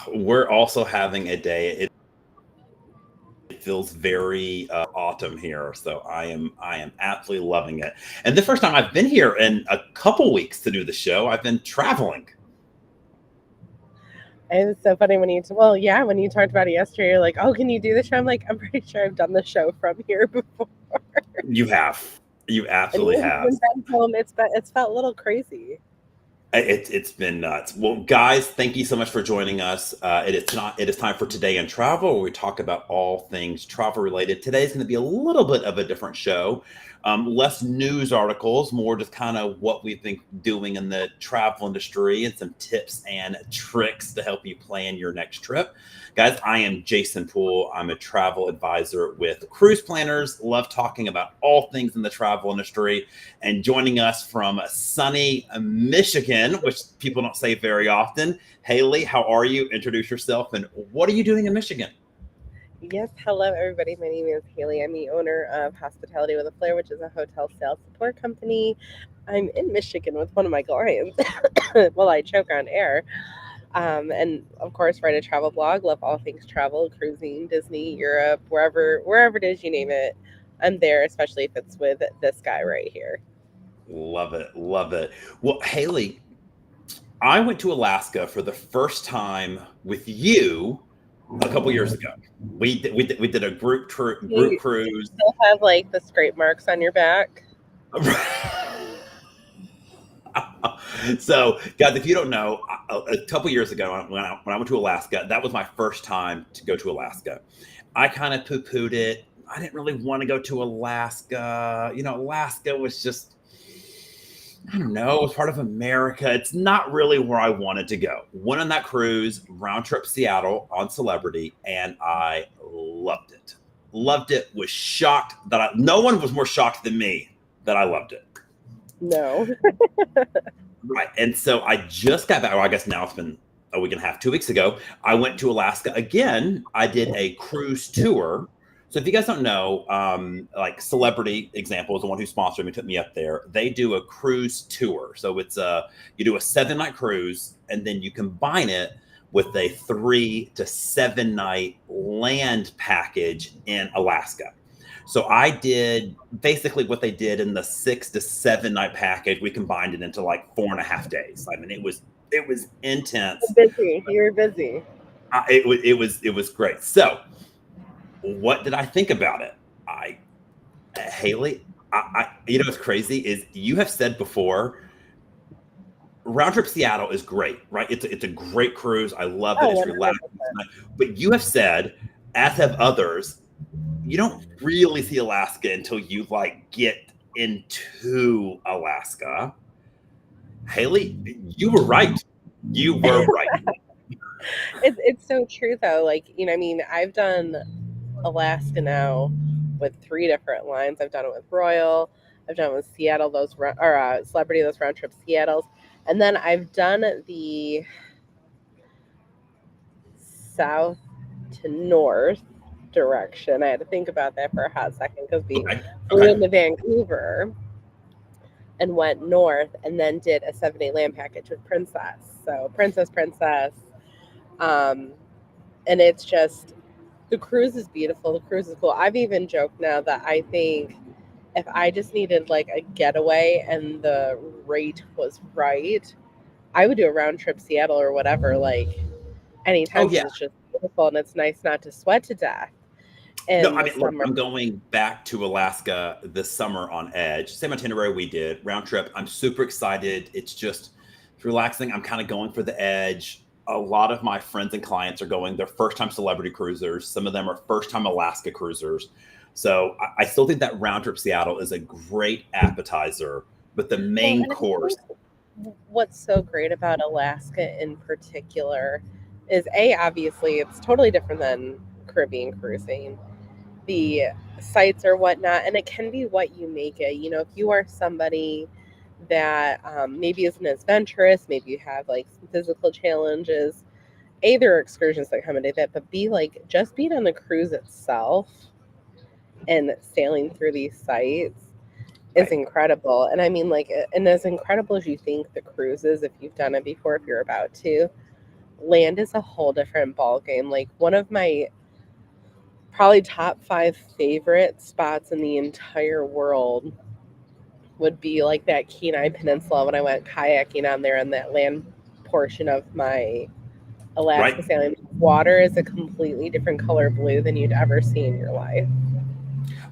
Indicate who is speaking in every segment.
Speaker 1: We're also having a day. It feels very autumn here, so I am absolutely loving it. And the first time I've been here in a couple weeks to do the show, I've been traveling.
Speaker 2: It was so funny when well, yeah, when you talked about it yesterday, you're like, oh, can you do the show? I'm like, I'm pretty sure I've done the show from here before.
Speaker 1: You have, you
Speaker 2: And
Speaker 1: absolutely
Speaker 2: even
Speaker 1: have.
Speaker 2: since I'm home, it's felt a little crazy.
Speaker 1: It's been nuts. Well, guys, thank you so much for joining us. It is time for Today in Travel, where we talk about all things travel related. Today is going to be a little bit of a different show. Less news articles, more just kind of what we've been doing in the travel industry and some tips and tricks to help you plan your next trip. Guys, I am Jason Poole. I'm a travel advisor with Cruise Planners. Love talking about all things in the travel industry. And joining us from sunny Michigan, which people don't say very often, Haley, how are you? Introduce yourself and what are you doing in Michigan?
Speaker 2: Yes, hello everybody. My name is Haley. I'm the owner of Hospitality with a Flair, which is a hotel sales support company. I'm in Michigan with one of my clients. Well, I choke on air. And of course, write a travel blog. Love all things travel, cruising, Disney, Europe, wherever it is you name it. I'm there, especially if it's with this guy right here.
Speaker 1: Love it. Love it. Well, Haley, I went to Alaska for the first time with you a couple years ago. We did a group
Speaker 2: Do you
Speaker 1: cruise.
Speaker 2: still have like the scrape marks on your back?
Speaker 1: So, guys, if you don't know, a couple years ago when I went to Alaska, that was my first time to go to Alaska. I kind of poo-pooed it. I didn't really want to go to Alaska. Alaska was just, I don't know, it was part of America. It's not really where I wanted to go. Went on that cruise, round trip Seattle on Celebrity, and I loved it. Loved it, was shocked no one was more shocked than me that I loved it.
Speaker 2: No.
Speaker 1: Right. And so I just got back. Well, I guess now it's been a week and a half, 2 weeks ago. I went to Alaska again. I did a cruise tour. So if you guys don't know, like Celebrity example is the one who sponsored me, took me up there. They do a cruise tour. So you do a 7-night cruise and then you combine it with a 3 to 7 night land package in Alaska. So I did basically what they did in the 6 to 7 night package. We combined it into like 4.5 days. I mean, it was intense.
Speaker 2: You're busy. You're busy.
Speaker 1: It was great. So, what did I think about it? Haley, what's crazy is you have said before, round trip Seattle is great, right? It's a great cruise. I love it.
Speaker 2: Oh,
Speaker 1: It's
Speaker 2: 100%.
Speaker 1: relaxing. But you have said, as have others, you don't really see Alaska until you like get into Alaska. Haley, you were right. You were right.
Speaker 2: It's so true though. Like, I mean, I've done Alaska now with three different lines. I've done it with Royal, I've done it with Seattle, Celebrity, those round trip Seattles, and then I've done the south to north direction. I had to think about that for a hot second because we
Speaker 1: Okay.
Speaker 2: flew
Speaker 1: Okay.
Speaker 2: into Vancouver and went north, and then did a 7-day land package with Princess. So Princess. Um, and it's just, the cruise is beautiful. The cruise is cool. I've even joked now that I think if I just needed like a getaway and the rate was right, I would do a round trip Seattle or whatever, like anytime
Speaker 1: Oh
Speaker 2: because
Speaker 1: yeah.
Speaker 2: it's just beautiful and it's nice not to sweat to death
Speaker 1: No,
Speaker 2: in
Speaker 1: I
Speaker 2: the
Speaker 1: mean, look,
Speaker 2: summer.
Speaker 1: I'm going back to Alaska this summer on Edge. Same itinerary we did, round trip. I'm super excited. It's relaxing. I'm kind of going for the edge. A lot of my friends and clients are going. They're first time Celebrity cruisers. Some of them are first time Alaska cruisers. So I still think that round trip Seattle is a great appetizer, but the
Speaker 2: Well,
Speaker 1: main
Speaker 2: and I
Speaker 1: course.
Speaker 2: think what's so great about Alaska in particular is obviously it's totally different than Caribbean cruising. The sites or whatnot, and it can be what you make it. If you are somebody that maybe isn't as adventurous, maybe you have like some physical challenges. There are excursions that come into that, but just being on the cruise itself and sailing through these sites is
Speaker 1: Right.
Speaker 2: incredible. And I mean, like, and as incredible as you think the cruise is, if you've done it before, if you're about to, land is a whole different ball game. Like one of my probably top 5 favorite spots in the entire world would be like that Kenai Peninsula when I went kayaking on there, and that land portion of my Alaska
Speaker 1: Right?
Speaker 2: sailing. Water is a completely different color blue than you'd ever see in your life.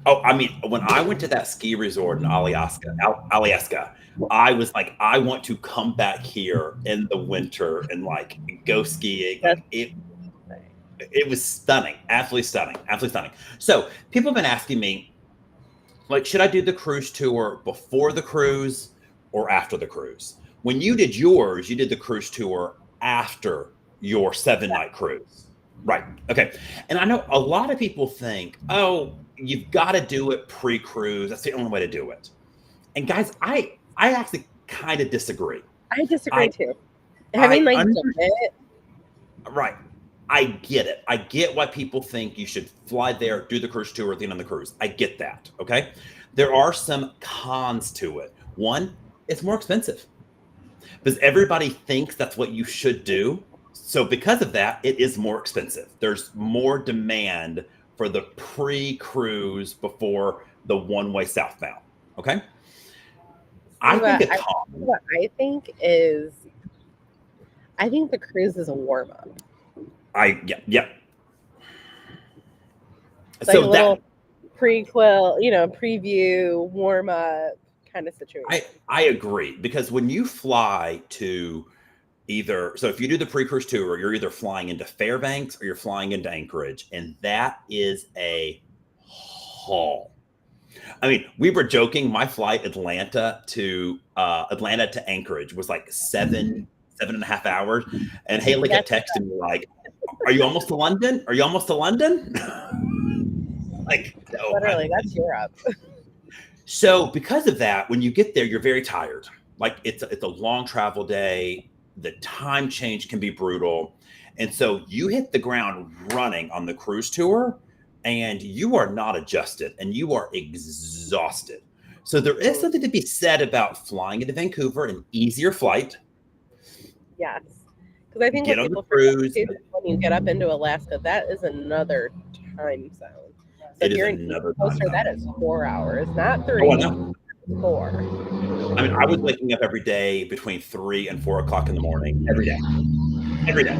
Speaker 1: Oh, I mean, when I went to that ski resort in Alaska, I was like, I want to come back here in the winter and like go skiing.
Speaker 2: That's
Speaker 1: Like it was stunning, absolutely stunning, absolutely stunning. So people have been asking me, like, should I do the cruise tour before the cruise or after the cruise? When you did yours, you did the cruise tour after your 7 night cruise. Right. Okay. And I know a lot of people think, oh, you've got to do it pre-cruise. That's the only way to do it. And guys, I actually kind of disagree.
Speaker 2: I disagree
Speaker 1: I
Speaker 2: too. Having
Speaker 1: I
Speaker 2: like
Speaker 1: under
Speaker 2: done it,
Speaker 1: right. I get it. I get why people think you should fly there, do the cruise tour at the end of the cruise. I get that. Okay. There are some cons to it. One, it's more expensive because everybody thinks that's what you should do. So, because of that, it is more expensive. There's more demand for the pre cruise before the one way southbound. Okay.
Speaker 2: see
Speaker 1: I think a con,
Speaker 2: what I think is I think the cruise is a warm up.
Speaker 1: yeah, yeah.
Speaker 2: It's like a
Speaker 1: So,
Speaker 2: little prequel, preview, warm up kind of situation.
Speaker 1: I agree because when you fly to so if you do the pre-cruise tour, you're either flying into Fairbanks or you're flying into Anchorage, and that is a haul. I mean, we were joking. My flight Atlanta to Anchorage was like 7.5 hours, and Haley kept
Speaker 2: That's
Speaker 1: texting me like, "Are you almost to London? Are you almost to London?" Like, no.
Speaker 2: literally that's Europe.
Speaker 1: So because of that, when you get there, you're very tired. Like it's a long travel day. The time change can be brutal. And so you hit the ground running on the cruise tour and you are not adjusted and you are exhausted. So there is
Speaker 2: Mhm.
Speaker 1: something to be said about flying into Vancouver, an easier flight,
Speaker 2: Yes. Because I think
Speaker 1: get
Speaker 2: what
Speaker 1: on the
Speaker 2: people forget
Speaker 1: cruise.
Speaker 2: too is when you get up into Alaska, that is another time zone. So
Speaker 1: It
Speaker 2: if
Speaker 1: is
Speaker 2: you're an East
Speaker 1: another time
Speaker 2: Coaster, that
Speaker 1: zone.
Speaker 2: is 4 hours, not
Speaker 1: Oh, I
Speaker 2: 3,
Speaker 1: know.
Speaker 2: 4.
Speaker 1: I mean, I was waking up every day between 3 and 4 o'clock in the morning, every day, every day.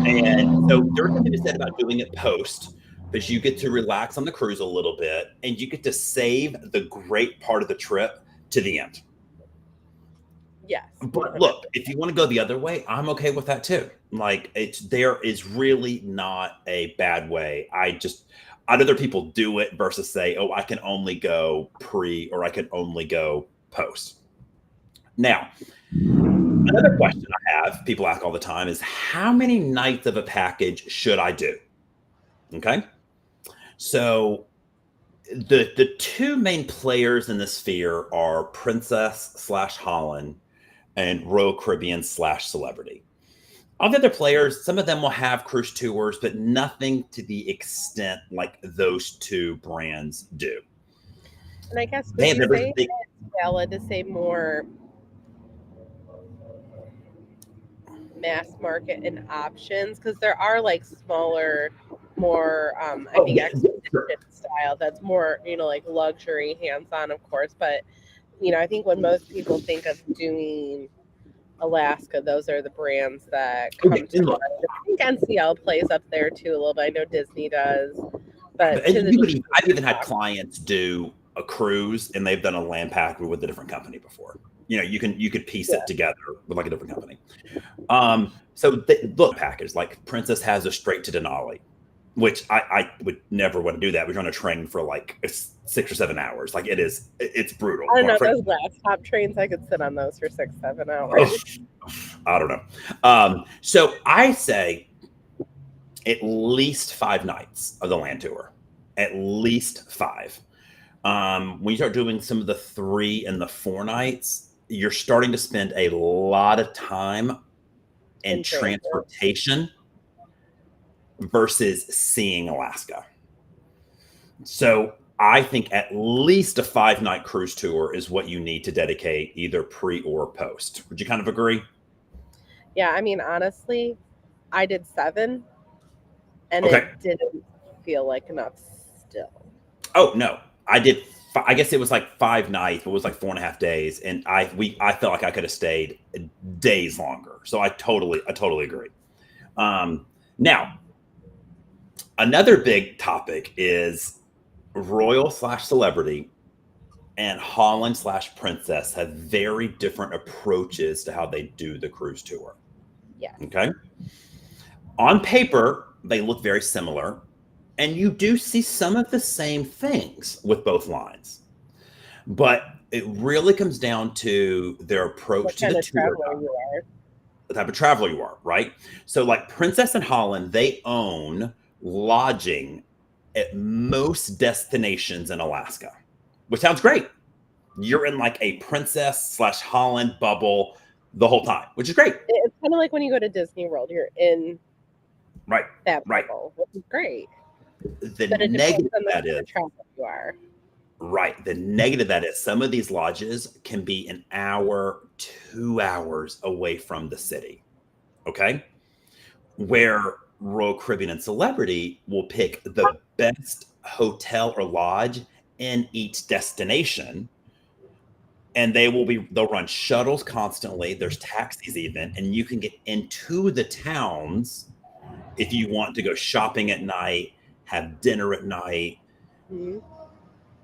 Speaker 1: And so there's something to be said about doing it post because you get to relax on the cruise a little bit and you get to save the great part of the trip to the end.
Speaker 2: Yes,
Speaker 1: But
Speaker 2: 100.
Speaker 1: look, if you want to go the other way, I'm okay with that too. Like there is really not a bad way. I'd other people do it versus say, oh, I can only go pre or I can only go post. Now, another question I have, people ask all the time, is how many nights of a package should I do? Okay. So the two main players in the sphere are Princess slash Holland and Royal Caribbean slash Celebrity. All the other players, some of them will have cruise tours, but nothing to the extent like those two brands do.
Speaker 2: And I guess
Speaker 1: They
Speaker 2: would
Speaker 1: have
Speaker 2: you say
Speaker 1: everything.
Speaker 2: it's valid to say more mass market and options? Because there are like smaller, more I
Speaker 1: Oh
Speaker 2: think
Speaker 1: yeah, yeah, sure.
Speaker 2: expedition style that's more like luxury, hands on, of course. But I think when most people think of doing Alaska, those are the brands that
Speaker 1: Oh yeah,
Speaker 2: come to
Speaker 1: and look,
Speaker 2: mind. I think NCL plays up there too a little bit. I know Disney does, but to
Speaker 1: and
Speaker 2: the
Speaker 1: I've even had clients do a cruise and they've done a land pack with a different company before. You could piece
Speaker 2: yeah,
Speaker 1: it together with like a different company. So look, package like Princess has a straight to Denali, which I would never want to do that. We're on a train for like 6 or 7 hours. Like it's brutal.
Speaker 2: I don't know those last top trains. I could sit on those for 6, 7 hours.
Speaker 1: Oh, I don't know. So I say at least 5 nights of the land tour, at least five. When you start doing some of the 3 and the 4 nights, you're starting to spend a lot of time in
Speaker 2: In transit.
Speaker 1: transportation versus seeing Alaska. So I think at least a 5 night cruise tour is what you need to dedicate either pre or post. Would you kind of agree?
Speaker 2: Yeah, I mean, honestly, I did 7, and
Speaker 1: Okay.
Speaker 2: it didn't feel like enough still.
Speaker 1: Oh no, I did. I guess it was like 5 nights, but it was like 4.5 days, and I felt like I could have stayed days longer. So I totally agree. Now, another big topic is royal slash celebrity and Holland slash princess have very different approaches to how they do the cruise tour.
Speaker 2: Yes.
Speaker 1: Okay. On paper, they look very similar, and you do see some of the same things with both lines. But it really comes down to their approach
Speaker 2: What
Speaker 1: to the
Speaker 2: kind of
Speaker 1: tour
Speaker 2: traveler
Speaker 1: guide,
Speaker 2: you are.
Speaker 1: the type of traveler you are, right? So, like Princess and Holland, they own lodging at most destinations in Alaska, which sounds great. You're in like a Princess slash Holland bubble the whole time, which is great.
Speaker 2: It's kind of like when you go to Disney World, you're in
Speaker 1: Right,
Speaker 2: that
Speaker 1: right.
Speaker 2: bubble, which is great.
Speaker 1: The
Speaker 2: But it depends
Speaker 1: negative
Speaker 2: on the
Speaker 1: of that
Speaker 2: kind
Speaker 1: is
Speaker 2: of traveler you are.
Speaker 1: Right. The negative of that is some of these lodges can be an hour, 2 hours away from the city. Okay. Where Royal Caribbean and Celebrity will pick the best hotel or lodge in each destination. And they'll run shuttles constantly. There's taxis even, and you can get into the towns if you want to go shopping at night, have dinner at night.
Speaker 2: Mhm.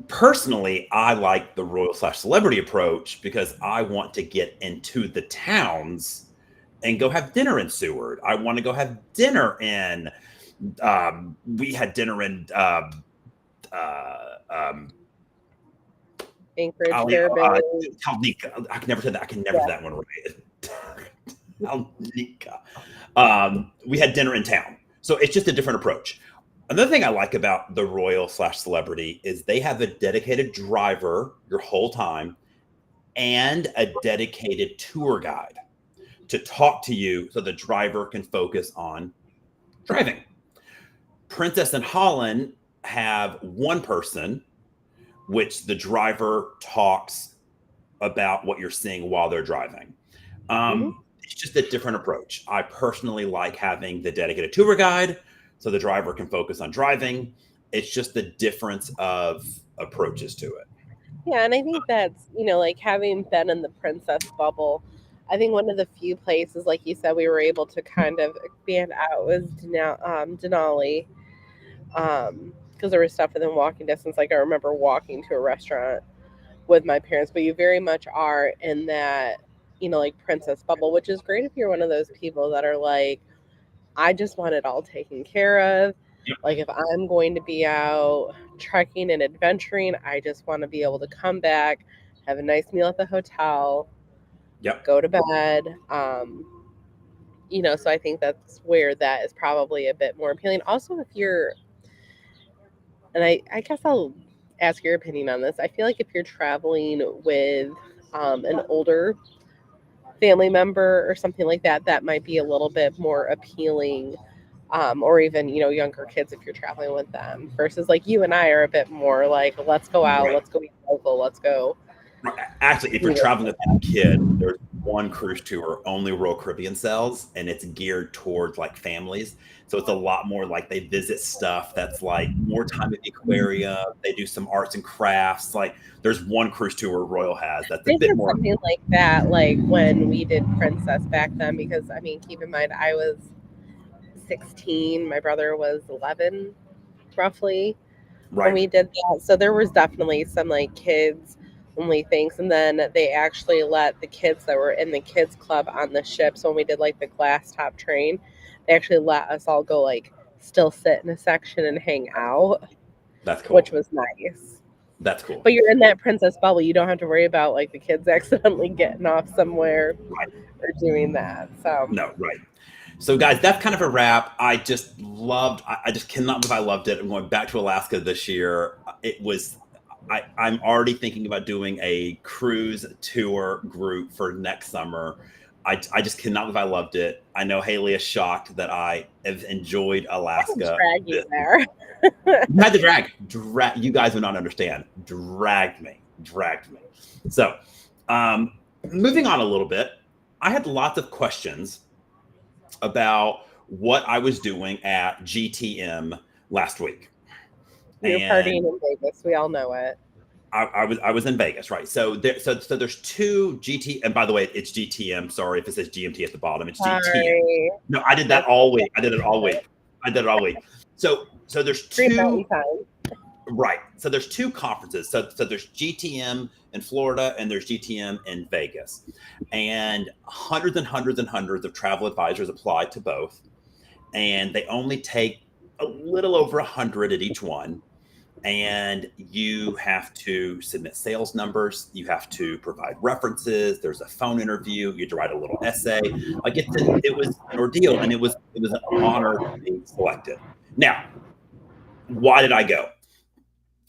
Speaker 1: Personally, I like the royal slash celebrity approach because I want to get into the towns and go have dinner in Seward. I want to go have dinner in. We had dinner in um,
Speaker 2: Anchorage,
Speaker 1: Ali,
Speaker 2: Fairbanks.
Speaker 1: Talnica. I can never say that. I can never say
Speaker 2: Yeah.
Speaker 1: that one right. Talnica. We had dinner in town, so it's just a different approach. Another thing I like about the royal slash celebrity is they have a dedicated driver your whole time and a dedicated tour guide to talk to you so the driver can focus on driving. Princess and Holland have one person, which the driver talks about what you're seeing while they're driving.
Speaker 2: Mhm.
Speaker 1: It's just a different approach. I personally like having the dedicated tour guide so the driver can focus on driving. It's just the difference of approaches to it.
Speaker 2: Yeah, and I think that's, like having been in the princess bubble, I think one of the few places, like you said, we were able to kind of expand out was Denali. Because there was stuff within walking distance. Like I remember walking to a restaurant with my parents, but you very much are in that, like princess bubble, which is great if you're one of those people that are like, I just want it all taken care of.
Speaker 1: Yep.
Speaker 2: Like if I'm going to be out trekking and adventuring, I just want to be able to come back, have a nice meal at the hotel,
Speaker 1: Yep.
Speaker 2: go to bed. So I think that's where that is probably a bit more appealing. Also, if you're, and I guess I'll ask your opinion on this. I feel like if you're traveling with an older family member or something like that, that might be a little bit more appealing, or even younger kids if you're traveling with them versus like you and I are a bit more like let's go out,
Speaker 1: Right.
Speaker 2: let's go eat local, let's go.
Speaker 1: Right. Actually, if you're traveling with a kid, there's one cruise tour only Royal Caribbean sells, and it's geared towards like families. So it's a lot more like they visit stuff that's like more time at the aquarium. They do some arts and crafts. Like there's one cruise tour Royal has that's a
Speaker 2: They
Speaker 1: bit
Speaker 2: did
Speaker 1: more.
Speaker 2: something like that, like when we did Princess back then, because I mean, keep in mind, I was 16, my brother was 11, roughly, when
Speaker 1: Right.
Speaker 2: we did that. So there was definitely some like kids only things. And then they actually let the kids that were in the kids club on the ship. So when we did like the glass top train, they actually let us all go like still sit in a section and hang out,
Speaker 1: That's
Speaker 2: which
Speaker 1: cool.
Speaker 2: was nice.
Speaker 1: That's cool.
Speaker 2: But you're in that princess bubble. You don't have to worry about like the kids accidentally getting off somewhere
Speaker 1: Right.
Speaker 2: or doing that. So
Speaker 1: No, right. So, guys, that's kind of a wrap. I just cannot believe I loved it. I'm going back to Alaska this year. I'm already thinking about doing a cruise tour group for next summer. I just cannot believe I loved it. I know Haley is shocked that I have enjoyed
Speaker 2: I can
Speaker 1: Alaska.
Speaker 2: drag you there.
Speaker 1: You had to drag. You guys would not understand. Dragged me. So, moving on a little bit, I had lots of questions about what I was doing at GTM last week.
Speaker 2: You're
Speaker 1: And
Speaker 2: partying in Vegas. We all know it.
Speaker 1: I was in Vegas, right? So there's two GT, and by the way, it's GTM. Sorry if it says GMT at the bottom. It's GTM.
Speaker 2: Sorry.
Speaker 1: No, I did that all week. I did it all week. So there's
Speaker 2: Green Mountain
Speaker 1: two,
Speaker 2: time.
Speaker 1: right? So there's two conferences. So there's GTM in Florida and there's GTM in Vegas, and hundreds and hundreds and hundreds of travel advisors apply to both, and they only take a little over 100 at each one. And you have to submit sales numbers. You have to provide references. There's a phone interview. You have to write a little essay. Like it was an ordeal, and it was an honor to be selected. Now, why did I go?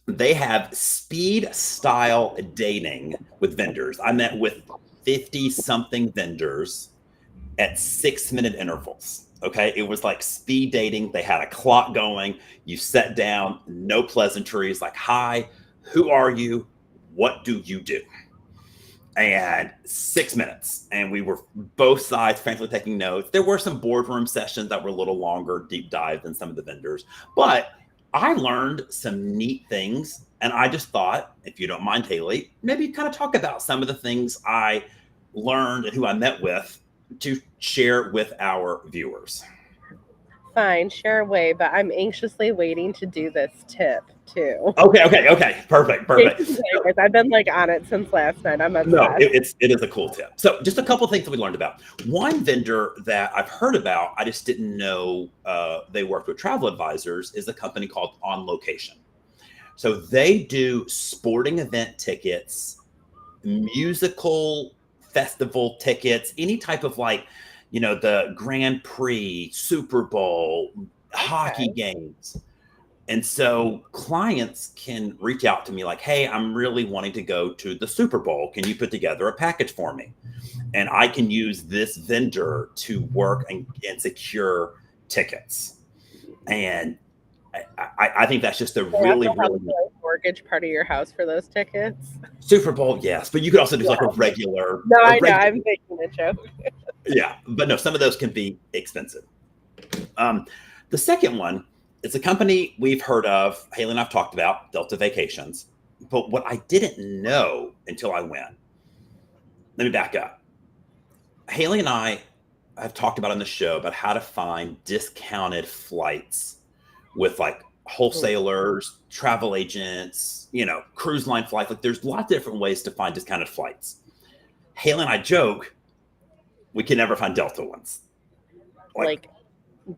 Speaker 1: They have speed style dating with vendors. I met with 50 something vendors at 6-minute intervals. Okay. It was like speed dating. They had a clock going. You sat down, no pleasantries, like, hi, who are you? What do you do? And 6 minutes. And we were both sides, frankly, taking notes. There were some boardroom sessions that were a little longer, deep dive than some of the vendors. But I learned some neat things. And I just thought, if you don't mind, Haley, maybe kind of talk about some of the things I learned and who I met with to share with our viewers.
Speaker 2: Fine, share away, but I'm anxiously waiting to do this tip too.
Speaker 1: Okay. Perfect.
Speaker 2: I've been like on it since last night. I'm obsessed.
Speaker 1: No, it is a cool tip. So just a couple of things that we learned about. One vendor that I've heard about, I just didn't know they worked with travel advisors, is a company called On Location. So they do sporting event tickets, musical festival tickets, any type of like, the Grand Prix, Super Bowl, hockey games. And so clients can reach out to me like, hey, I'm really wanting to go to the Super Bowl. Can you put together a package for me? And I can use this vendor to work and secure tickets. And I think that's just a really
Speaker 2: mortgage part of your house for those tickets.
Speaker 1: Super Bowl, yes, but you could also do like a regular.
Speaker 2: No, I know. I'm making a joke.
Speaker 1: Yeah, but no, some of those can be expensive. The second one, it's a company we've heard of. Haley and I've talked about, Delta Vacations. But what I didn't know until I went. Let me back up. Haley and I have talked about on the show about how to find discounted flights with like wholesalers, travel agents, cruise line flights. Like there's lots of different ways to find discounted flights. Haley and I joke, we can never find Delta ones.
Speaker 2: Like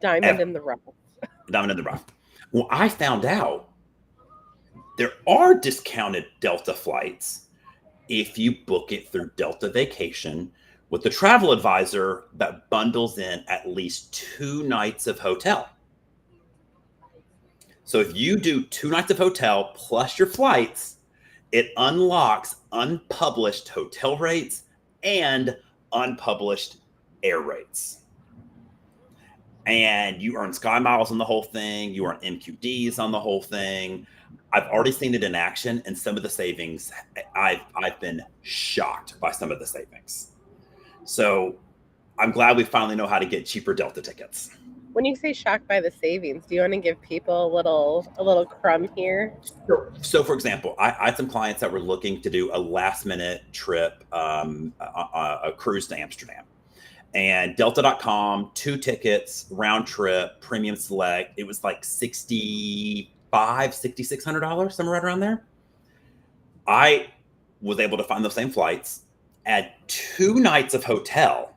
Speaker 2: diamond in the rough.
Speaker 1: Diamond in the rough. Well, I found out there are discounted Delta flights if you book it through Delta Vacation with the travel advisor that bundles in at least 2 nights of hotel. So if you do 2 nights of hotel plus your flights, it unlocks unpublished hotel rates and unpublished air rates. And you earn Sky Miles on the whole thing. You earn MQDs on the whole thing. I've already seen it in action, and some of the savings, I've been shocked by some of the savings. So I'm glad we finally know how to get cheaper Delta tickets.
Speaker 2: When you say shocked by the savings, do you want to give people a little crumb here?
Speaker 1: So for example, I had some clients that were looking to do a last minute trip, a cruise to Amsterdam. And Delta.com, 2 tickets, round trip, premium select. It was like $6,600, somewhere right around there. I was able to find those same flights, add 2 nights of hotel,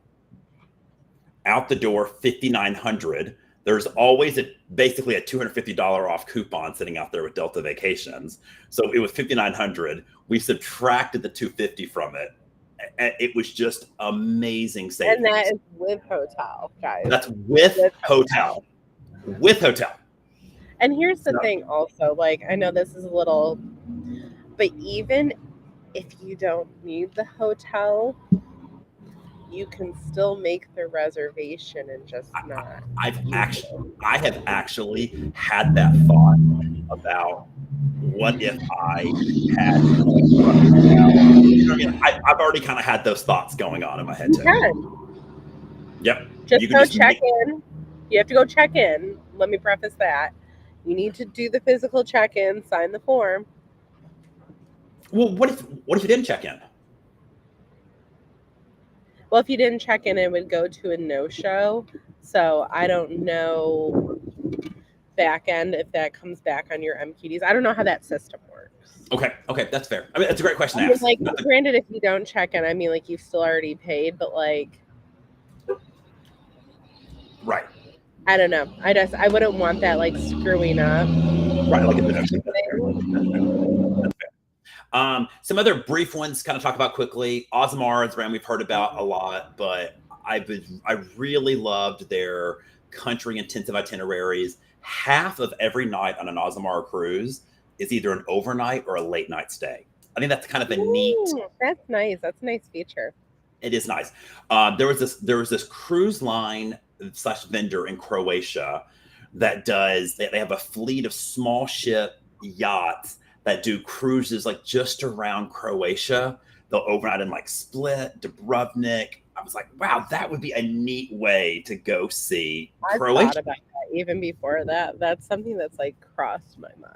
Speaker 1: out the door, $5,900. There's always basically a $250 off coupon sitting out there with Delta Vacations. So it was $5,900. We subtracted the $250 from it. And it was just amazing savings.
Speaker 2: And that is with hotel, guys.
Speaker 1: That's with hotel. With hotel.
Speaker 2: And here's the thing also, like, I know this is a little, but even if you don't need the hotel, you can still make the reservation and just not.
Speaker 1: I have actually had that thought about what if I had. I've already kind of had those thoughts going on in my head too.
Speaker 2: You can.
Speaker 1: Yep.
Speaker 2: Just go check in. You have to go check in. Let me preface that. You need to do the physical check in, sign the form.
Speaker 1: Well, what if you didn't check in?
Speaker 2: Well, if you didn't check in, it would go to a no show. So I don't know back end if that comes back on your MQDs. I don't know how that system works.
Speaker 1: Okay, that's fair. I mean, that's a great question
Speaker 2: I
Speaker 1: to
Speaker 2: mean,
Speaker 1: ask.
Speaker 2: like, granted, if you don't check in, I mean, like, you've still already paid, but like,
Speaker 1: Right.
Speaker 2: I don't know. I wouldn't want that like screwing up.
Speaker 1: Right, like it's a no-show. That's fair. That's fair. That's fair. Some other brief ones, kind of talk about quickly. Ozmar is a brand we've heard about a lot, but I really loved their country intensive itineraries. Half of every night on an Ozmar cruise is either an overnight or a late night stay. I think that's kind of a neat.
Speaker 2: That's nice. That's a nice feature.
Speaker 1: It is nice. There was this cruise line slash vendor in Croatia that does. They have a fleet of small ship yachts that do cruises like just around Croatia. They'll overnight in like Split, Dubrovnik. I was like, wow, that would be a neat way to go see
Speaker 2: I've thought
Speaker 1: Croatia.
Speaker 2: about that even before that. That's something that's like crossed my mind.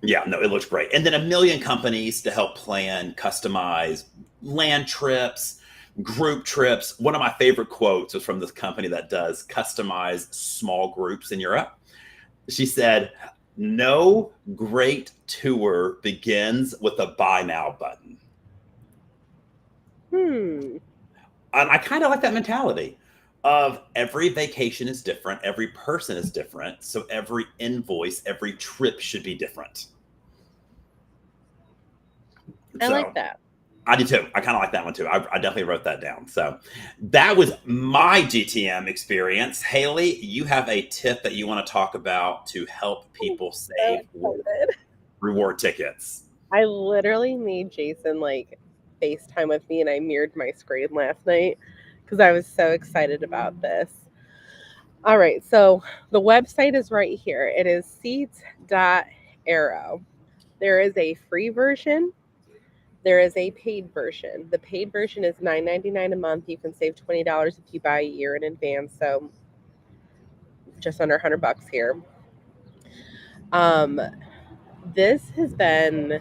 Speaker 1: Yeah, no, it looks great. And then a million companies to help plan, customize land trips, group trips. One of my favorite quotes was from this company that does customized small groups in Europe. She said, no great tour begins with a buy now button.
Speaker 2: Hmm.
Speaker 1: And I kind of like that mentality of every vacation is different, every person is different. So every invoice, every trip should be different.
Speaker 2: I like
Speaker 1: So
Speaker 2: that.
Speaker 1: I do too. I kind of like that one too. I definitely wrote that down. So that was my GTM experience. Haley, you have a tip that you want to talk about to help people
Speaker 2: So
Speaker 1: save
Speaker 2: excited.
Speaker 1: reward tickets.
Speaker 2: I literally made Jason like FaceTime with me and I mirrored my screen last night because I was so excited about this. All right, so the website is right here. It is seats.arrow. There is a free version. There is a paid version. The paid version is $9.99 a month. You can save $20 if you buy a year in advance. So just under $100 here. Um, this has been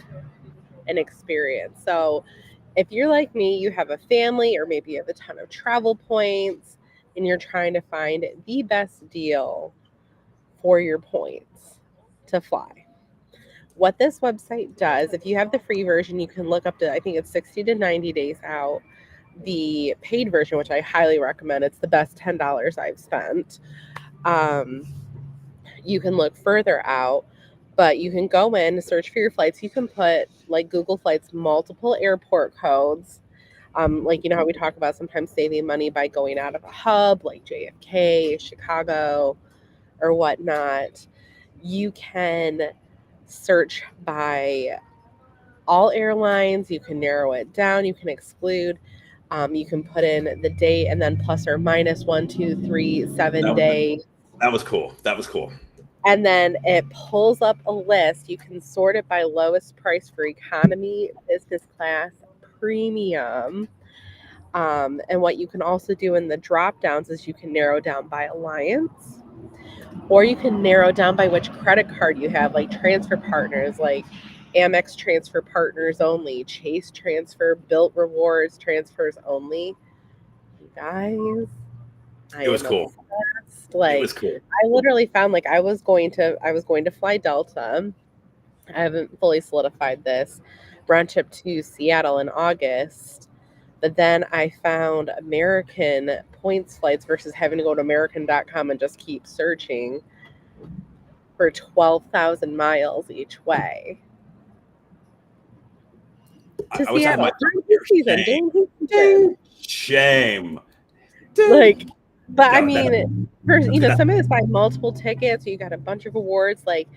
Speaker 2: an experience. So if you're like me, you have a family or maybe you have a ton of travel points and you're trying to find the best deal for your points to fly. What this website does, if you have the free version, you can look up to, I think it's 60 to 90 days out. The paid version, which I highly recommend, it's the best $10 I've spent. Um, you can look further out, but you can go in, search for your flights. You can put like Google Flights, multiple airport codes. Like, you know how we talk about sometimes saving money by going out of a hub like JFK, Chicago, or whatnot. You can search by all airlines. You can narrow it down. You can exclude. You can put in the date and then plus or minus 1, 2, 3, 7
Speaker 1: That,
Speaker 2: days.
Speaker 1: that was cool. That was cool.
Speaker 2: And then it pulls up a list. You can sort it by lowest price for economy, business class, premium. And what you can also do in the drop downs is you can narrow down by alliance, or you can narrow down by which credit card you have, like transfer partners, like Amex transfer partners only, Chase transfer, Built rewards transfers only. You guys, I
Speaker 1: It was
Speaker 2: am
Speaker 1: cool.
Speaker 2: obsessed.
Speaker 1: It
Speaker 2: Like,
Speaker 1: was cool.
Speaker 2: I literally found like I was going to fly Delta. I haven't fully solidified this round trip to Seattle in August. But then I found American points flights versus having to go to American.com and just keep searching for 12,000 miles each way to
Speaker 1: I was talking
Speaker 2: Seattle.
Speaker 1: about
Speaker 2: During peak season.
Speaker 1: shame.
Speaker 2: During peak season.
Speaker 1: Ding. Shame.
Speaker 2: Like,
Speaker 1: Ding.
Speaker 2: but I
Speaker 1: No, that,
Speaker 2: mean, for
Speaker 1: that,
Speaker 2: some of us buy multiple tickets, so you got a bunch of awards. Like,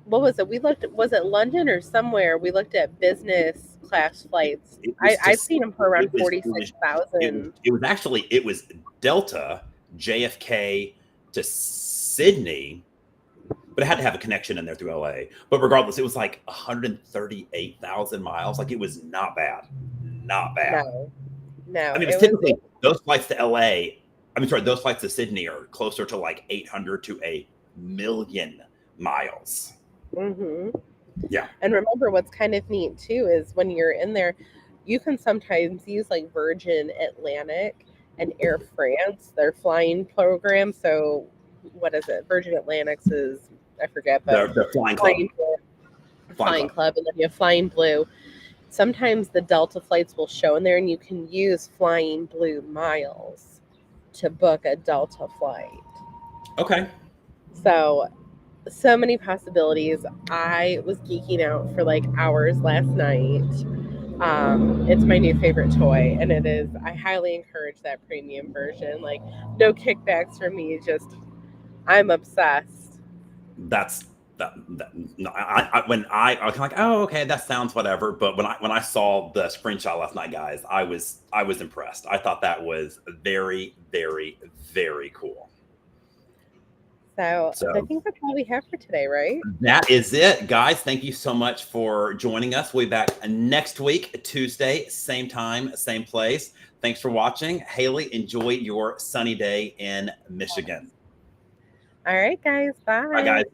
Speaker 2: what was it? We looked. Was it London or somewhere? We looked at business class flights.
Speaker 1: it was
Speaker 2: I've
Speaker 1: just
Speaker 2: seen them for around
Speaker 1: it was
Speaker 2: 46,000.
Speaker 1: it was actually it was Delta JFK to Sydney, but it had to have a connection in there through LA. But regardless, it was like 138,000 miles. Like it was not bad, not bad.
Speaker 2: No, no,
Speaker 1: I mean, it was
Speaker 2: it was.
Speaker 1: typically those flights to LA. I'm sorry, those flights to Sydney are closer to like 800 to 1,000,000 miles.
Speaker 2: Mm-hmm.
Speaker 1: Yeah.
Speaker 2: And remember, what's kind of neat too is when you're in there, you can sometimes use like Virgin Atlantic and Air France, their flying program. So, what is it? Virgin Atlantic's is, I forget, but
Speaker 1: The Flying Club.
Speaker 2: Flying,
Speaker 1: Flying
Speaker 2: Flying
Speaker 1: Club.
Speaker 2: Club, and then you have Flying Blue. Sometimes the Delta flights will show in there, and you can use Flying Blue miles to book a Delta flight.
Speaker 1: Okay.
Speaker 2: So many possibilities. I was geeking out for like hours last night. It's my new favorite toy, and it is. I highly encourage that premium version. Like, no kickbacks for me. Just, I'm obsessed.
Speaker 1: That's no, when I was kind of like, oh, okay, that sounds whatever. But when I saw the screenshot last night, guys, I was impressed. I thought that was very, very, very cool.
Speaker 2: So I
Speaker 1: So
Speaker 2: think that's all we have for today, right?
Speaker 1: that is it, guys. Thank you so much for joining us. We'll be back next week, Tuesday, same time, same place. Thanks for watching. Haley, enjoy your sunny day in Michigan.
Speaker 2: All right, guys.
Speaker 1: Bye,
Speaker 2: Bye.
Speaker 1: guys.